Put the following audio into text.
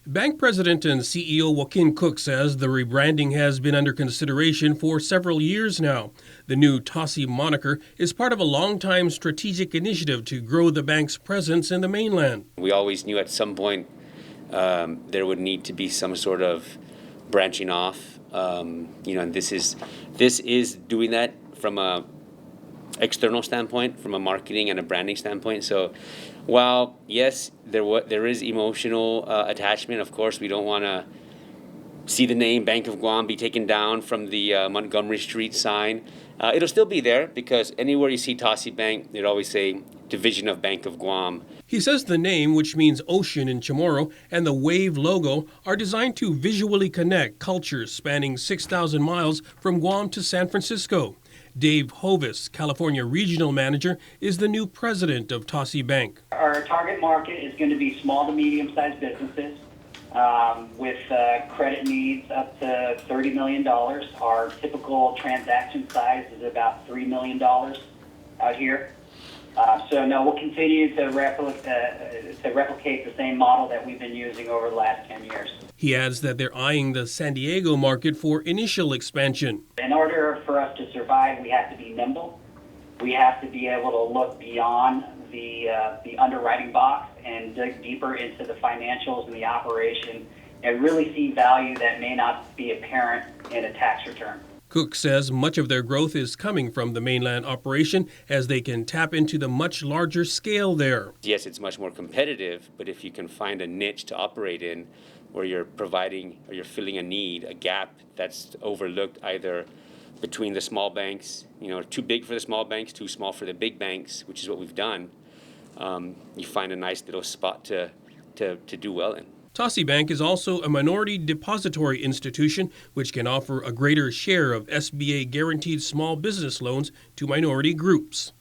Bank President and CEO Joaquin Cook says the rebranding has been under consideration for several years now. The new Tasi moniker is part of a long-time strategic initiative to grow the bank's presence in the mainland. We always knew at some point there would need to be some sort of branching off, and this is doing that from a external standpoint, from a marketing and a branding standpoint. So while yes, there is emotional attachment, of course we don't want to see the name Bank of Guam be taken down from the Montgomery Street sign. It'll still be there because anywhere you see Tasi Bank, they'd always say Division of Bank of Guam. He says the name, which means ocean in Chamorro, and the wave logo are designed to visually connect cultures spanning 6,000 miles from Guam to San Francisco. Dave Hovis, California Regional Manager, is the new president of Tasi Bank. Our target market is going to be small to medium-sized businesses with credit needs up to $30 million. Our typical transaction size is about $3 million out here. We'll continue to replicate the same model that we've been using over the last 10 years. He adds that they're eyeing the San Diego market for initial expansion. In order for us to survive, we have to be nimble. We have to be able to look beyond the underwriting box and dig deeper into the financials and the operation and really see value that may not be apparent in a tax return. Cook says much of their growth is coming from the mainland operation as they can tap into the much larger scale there. Yes, it's much more competitive, but if you can find a niche to operate in where you're providing or you're filling a need, a gap that's overlooked either between the small banks, too big for the small banks, too small for the big banks, which is what we've done, you find a nice little spot to do well in. Tasi Bank is also a minority depository institution which can offer a greater share of SBA guaranteed small business loans to minority groups.